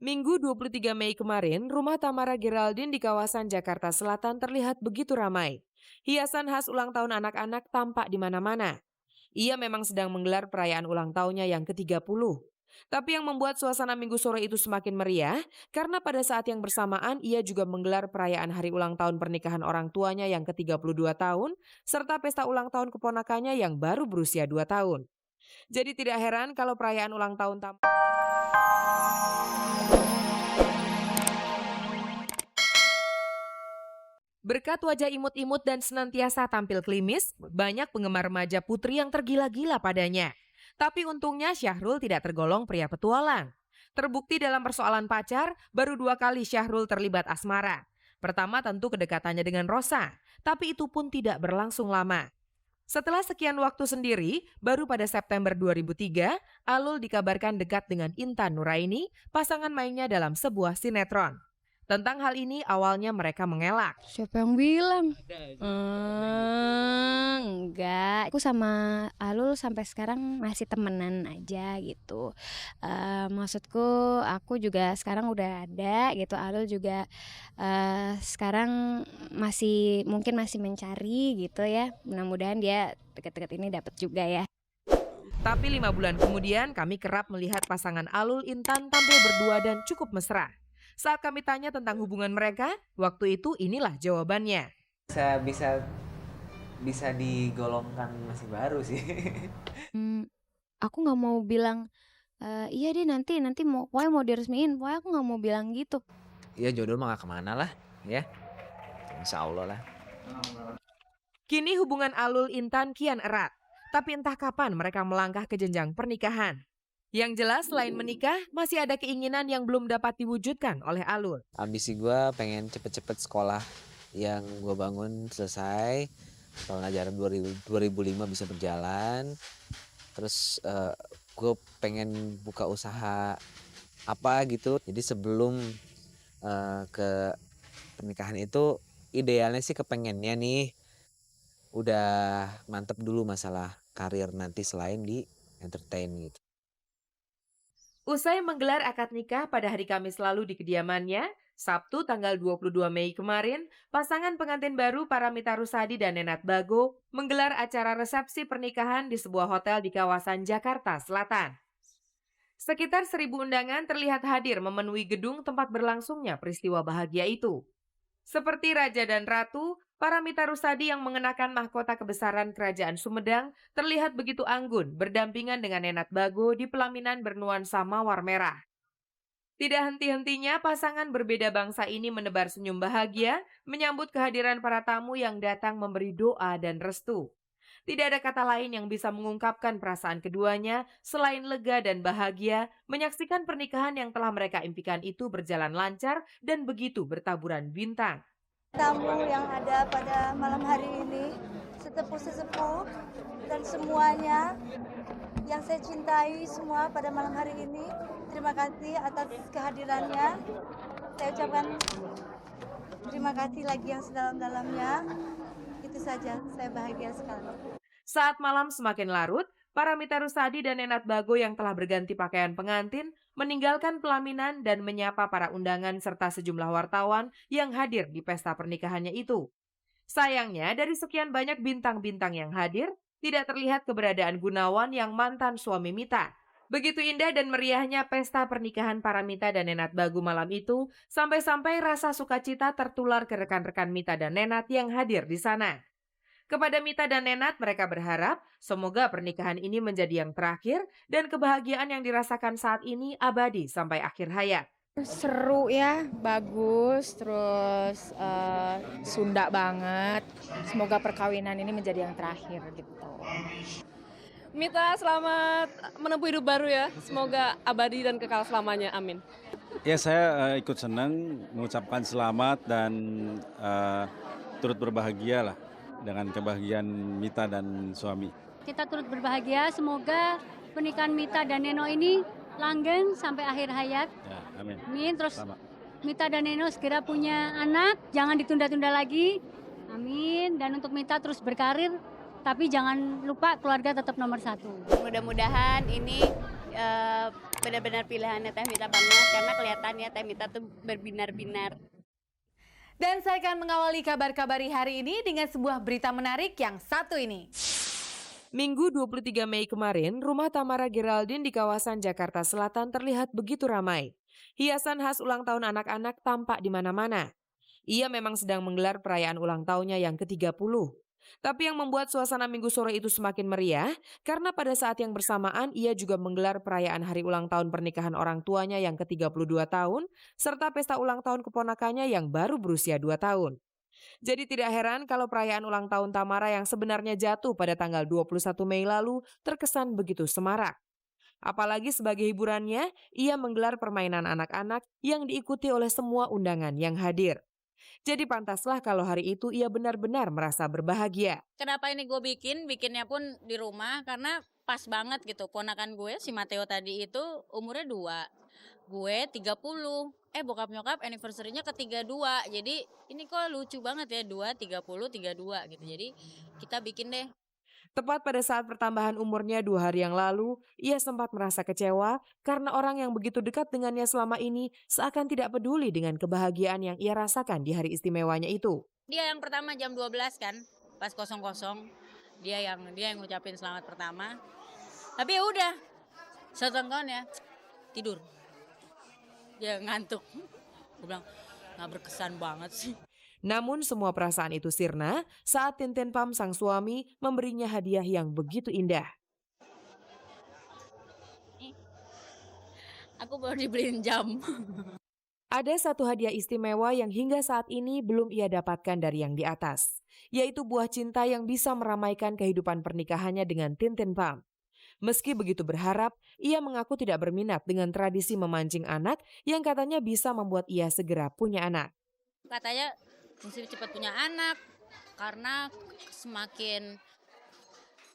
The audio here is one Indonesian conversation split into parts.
Minggu 23 Mei kemarin, rumah Tamara Geraldine di kawasan Jakarta Selatan terlihat begitu ramai. Hiasan khas ulang tahun anak-anak tampak di mana-mana. Ia memang sedang menggelar perayaan ulang tahunnya yang ke-30. Tapi yang membuat suasana Minggu sore itu semakin meriah, karena pada saat yang bersamaan ia juga menggelar perayaan hari ulang tahun pernikahan orang tuanya yang ke-32 tahun, serta pesta ulang tahun keponakannya yang baru berusia 2 tahun. Jadi tidak heran kalau perayaan ulang tahun berkat wajah imut-imut dan senantiasa tampil klimis, banyak penggemar remaja putri yang tergila-gila padanya. Tapi untungnya Syahrul tidak tergolong pria petualang. Terbukti dalam persoalan pacar, baru 2 kali Syahrul terlibat asmara. Pertama tentu kedekatannya dengan Rosa, tapi itu pun tidak berlangsung lama. Setelah sekian waktu sendiri, baru pada September 2003, Alul dikabarkan dekat dengan Intan Nuraini, pasangan mainnya dalam sebuah sinetron. Tentang hal ini awalnya mereka mengelak. Siapa yang bilang? Enggak. Aku sama Alul sampai sekarang masih temenan aja gitu. Maksudku aku juga sekarang udah ada gitu. Alul juga sekarang mungkin masih mencari gitu ya. Mudah-mudahan dia deket-deket ini dapat juga ya. Tapi 5 bulan kemudian kami kerap melihat pasangan Alul Intan tampil berdua dan cukup mesra. Saat kami tanya tentang hubungan mereka, waktu itu inilah jawabannya. Saya bisa digolongkan masih baru sih. Aku nggak mau bilang iya deh nanti pokoknya mau diresmiin, pokoknya aku nggak mau bilang gitu. Ya jodoh mah gak kemana lah, ya. Insya Allah lah. Kini hubungan Alul Intan kian erat, tapi entah kapan mereka melangkah ke jenjang pernikahan. Yang jelas selain menikah, masih ada keinginan yang belum dapat diwujudkan oleh Alul. Ambisi gue pengen cepet-cepet sekolah yang gue bangun selesai. Tahun ajaran 2005 bisa berjalan. Terus gue pengen buka usaha apa gitu. Jadi sebelum ke pernikahan itu idealnya sih kepengennya nih udah mantep dulu masalah karir nanti selain di entertain gitu. Usai menggelar akad nikah pada hari Kamis lalu di kediamannya, Sabtu tanggal 22 Mei kemarin, pasangan pengantin baru Paramita Rusady dan Nenad Bago menggelar acara resepsi pernikahan di sebuah hotel di kawasan Jakarta Selatan. Sekitar 1.000 undangan terlihat hadir memenuhi gedung tempat berlangsungnya peristiwa bahagia itu. Seperti Raja dan Ratu, Paramita Rusady yang mengenakan mahkota kebesaran Kerajaan Sumedang terlihat begitu anggun berdampingan dengan Nenad Bago di pelaminan bernuansa mawar merah. Tidak henti-hentinya pasangan berbeda bangsa ini menebar senyum bahagia menyambut kehadiran para tamu yang datang memberi doa dan restu. Tidak ada kata lain yang bisa mengungkapkan perasaan keduanya selain lega dan bahagia menyaksikan pernikahan yang telah mereka impikan itu berjalan lancar dan begitu bertaburan bintang. Tamu yang ada pada malam hari ini, sesepuh dan semuanya yang saya cintai semua pada malam hari ini, terima kasih atas kehadirannya. Saya ucapkan terima kasih lagi yang sedalam-dalamnya. Itu saja, saya bahagia sekali. Saat malam semakin larut, Paramita Rusady dan Nenad Bago yang telah berganti pakaian pengantin meninggalkan pelaminan dan menyapa para undangan serta sejumlah wartawan yang hadir di pesta pernikahannya itu. Sayangnya, dari sekian banyak bintang-bintang yang hadir, tidak terlihat keberadaan Gunawan yang mantan suami Mita. Begitu indah dan meriahnya pesta pernikahan Paramita dan Nenad Bago malam itu, sampai-sampai rasa sukacita tertular ke rekan-rekan Mita dan Nenad yang hadir di sana. Kepada Mita dan Nenad, mereka berharap semoga pernikahan ini menjadi yang terakhir dan kebahagiaan yang dirasakan saat ini abadi sampai akhir hayat. Seru ya, bagus, terus Sunda banget. Semoga perkawinan ini menjadi yang terakhir gitu. Mita, selamat menempuh hidup baru ya. Semoga abadi dan kekal selamanya. Amin. Ya, saya ikut senang mengucapkan selamat dan turut berbahagia lah dengan kebahagiaan Mita dan suami. Kita turut berbahagia, semoga pernikahan Mita dan Neno ini langgeng sampai akhir hayat. Ya, amin. Amin. Terus Sama. Mita dan Neno segera punya anak, jangan ditunda-tunda lagi. Amin. Dan untuk Mita terus berkarir, tapi jangan lupa keluarga tetap nomor 1. Mudah-mudahan ini benar-benar pilihannya Teh Mita banget karena kelihatannya Teh Mita tuh berbinar-binar. Dan saya akan mengawali kabar-kabari hari ini dengan sebuah berita menarik yang satu ini. Minggu 23 Mei kemarin, rumah Tamara Geraldine di kawasan Jakarta Selatan terlihat begitu ramai. Hiasan khas ulang tahun anak-anak tampak di mana-mana. Ia memang sedang menggelar perayaan ulang tahunnya yang ke-30. Tapi yang membuat suasana Minggu sore itu semakin meriah, karena pada saat yang bersamaan ia juga menggelar perayaan hari ulang tahun pernikahan orang tuanya yang ke-32 tahun, serta pesta ulang tahun keponakannya yang baru berusia 2 tahun. Jadi tidak heran kalau perayaan ulang tahun Tamara yang sebenarnya jatuh pada tanggal 21 Mei lalu terkesan begitu semarak. Apalagi sebagai hiburannya, ia menggelar permainan anak-anak yang diikuti oleh semua undangan yang hadir. Jadi pantaslah kalau hari itu ia benar-benar merasa berbahagia. Kenapa ini gue bikinnya pun di rumah karena pas banget gitu. Ponakan gue si Mateo tadi itu umurnya 2, gue 30. Bokap nyokap anniversary-nya ke-32. Jadi ini kok lucu banget ya 2, 30, 32 gitu. Jadi kita bikin deh. Tepat pada saat pertambahan umurnya 2 hari yang lalu, ia sempat merasa kecewa karena orang yang begitu dekat dengannya selama ini seakan tidak peduli dengan kebahagiaan yang ia rasakan di hari istimewanya itu. Dia yang pertama jam 12 kan, pas 00. Dia yang ngucapin selamat pertama. Tapi ya udah, setengah ya tidur. Dia ngantuk. Gue bilang nggak berkesan banget sih. Namun semua perasaan itu sirna saat Tintin Pam sang suami memberinya hadiah yang begitu indah. Aku baru dibeliin jam. Ada satu hadiah istimewa yang hingga saat ini belum ia dapatkan dari yang di atas, yaitu buah cinta yang bisa meramaikan kehidupan pernikahannya dengan Tintin Pam. Meski begitu berharap, ia mengaku tidak berminat dengan tradisi memancing anak yang katanya bisa membuat ia segera punya anak. Katanya mesti cepat punya anak karena semakin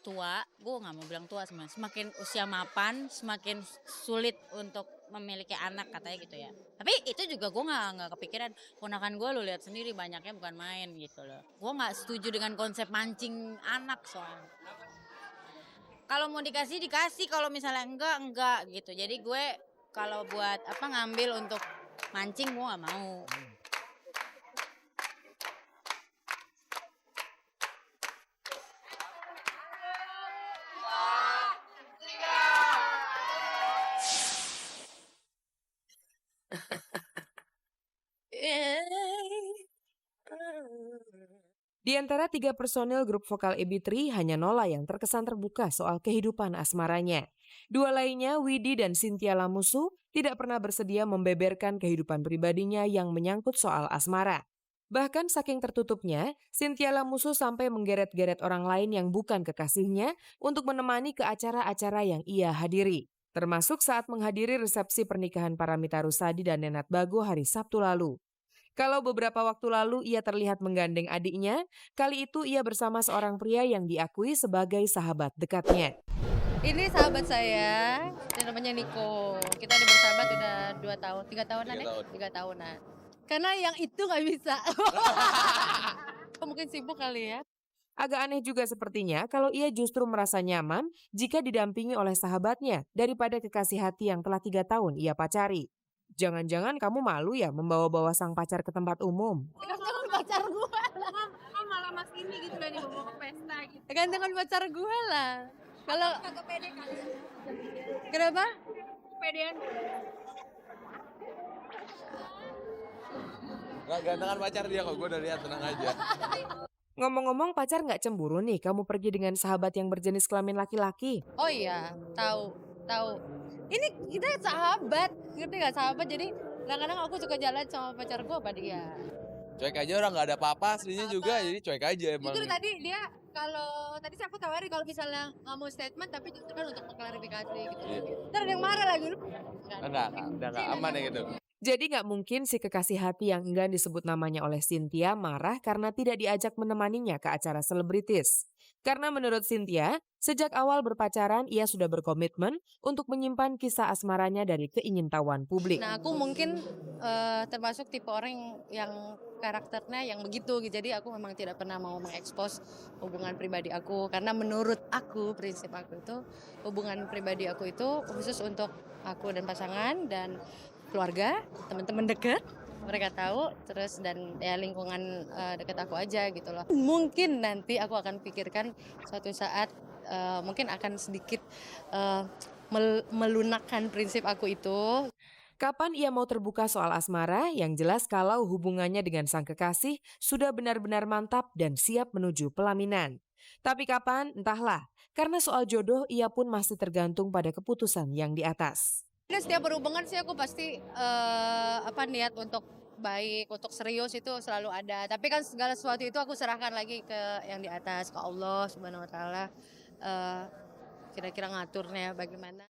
tua, gue nggak mau bilang tua sebenarnya, semakin usia mapan semakin sulit untuk memiliki anak katanya gitu ya. Tapi itu juga gue nggak kepikiran. Ponakan gue lo lihat sendiri banyaknya bukan main gitu loh. Gue nggak setuju dengan konsep mancing anak soalnya. Kalau mau dikasih, kalau misalnya enggak gitu. Jadi gue kalau buat ngambil untuk mancing gue nggak mau. Di antara 3 personil grup vokal AB3, hanya Nola yang terkesan terbuka soal kehidupan asmaranya. 2 lainnya, Widi dan Cynthia Lamusu, tidak pernah bersedia membeberkan kehidupan pribadinya yang menyangkut soal asmara. Bahkan saking tertutupnya, Cynthia Lamusu sampai menggeret-geret orang lain yang bukan kekasihnya untuk menemani ke acara-acara yang ia hadiri. Termasuk saat menghadiri resepsi pernikahan Paramita Rusady dan Nenad Bago hari Sabtu lalu. Kalau beberapa waktu lalu ia terlihat menggandeng adiknya, kali itu ia bersama seorang pria yang diakui sebagai sahabat dekatnya. Ini sahabat saya, dia namanya Niko. Kita udah bersahabat udah 2 tahun, 3 tahunan ya? 3 tahunan. Karena yang itu nggak bisa. Mungkin sibuk kali ya. Agak aneh juga sepertinya kalau ia justru merasa nyaman jika didampingi oleh sahabatnya daripada kekasih hati yang telah 3 tahun ia pacari. Jangan-jangan kamu malu ya membawa-bawa sang pacar ke tempat umum? Gantengan pacar gue lah. Malah mas ini gitu lah dibawa ke pesta gitu. Gantengan pacar gue lah. Kalau Agak pede kali. kenapa? Pedean. Gak gantengan pacar dia kok, gue udah lihat, tenang aja. Ngomong-ngomong, pacar nggak cemburu nih kamu pergi dengan sahabat yang berjenis kelamin laki-laki? Oh iya, tahu. Ini kita sahabat, ngerti gak sahabat? Jadi kadang-kadang aku suka jalan sama pacar gue apa dia. Cuek aja, orang gak ada apa-apa aslinya juga, jadi cuek aja emang. Justru tadi dia tadi sih aku tawarin kalau misalnya nggak mau statement tapi justru kan untuk mengklarifikasi gitu. Ntar ada yang marah lagi lu. Enggak, udah aman ya gitu. Jadi nggak mungkin si kekasih hati yang enggan disebut namanya oleh Cynthia marah karena tidak diajak menemaninya ke acara selebritis. Karena menurut Cynthia, sejak awal berpacaran ia sudah berkomitmen untuk menyimpan kisah asmaranya dari keingintahuan publik. Nah, aku mungkin termasuk tipe orang yang karakternya yang begitu. Jadi aku memang tidak pernah mau mengekspos hubungan pribadi aku. Karena menurut aku, prinsip aku itu, hubungan pribadi aku itu khusus untuk aku dan pasangan dan keluarga, teman-teman dekat. Mereka tahu, terus dan ya lingkungan dekat aku aja gitu loh. Mungkin nanti aku akan pikirkan suatu saat mungkin akan sedikit melunakkan prinsip aku itu. Kapan ia mau terbuka soal asmara? Yang jelas kalau hubungannya dengan sang kekasih sudah benar-benar mantap dan siap menuju pelaminan. Tapi kapan? Entahlah. Karena soal jodoh ia pun masih tergantung pada keputusan yang di atas. Setiap berhubungan sih aku pasti niat untuk baik, untuk serius itu selalu ada. Tapi kan segala sesuatu itu aku serahkan lagi ke yang di atas, ke Allah Subhanahu wa taala. Kira-kira ngaturnya bagaimana.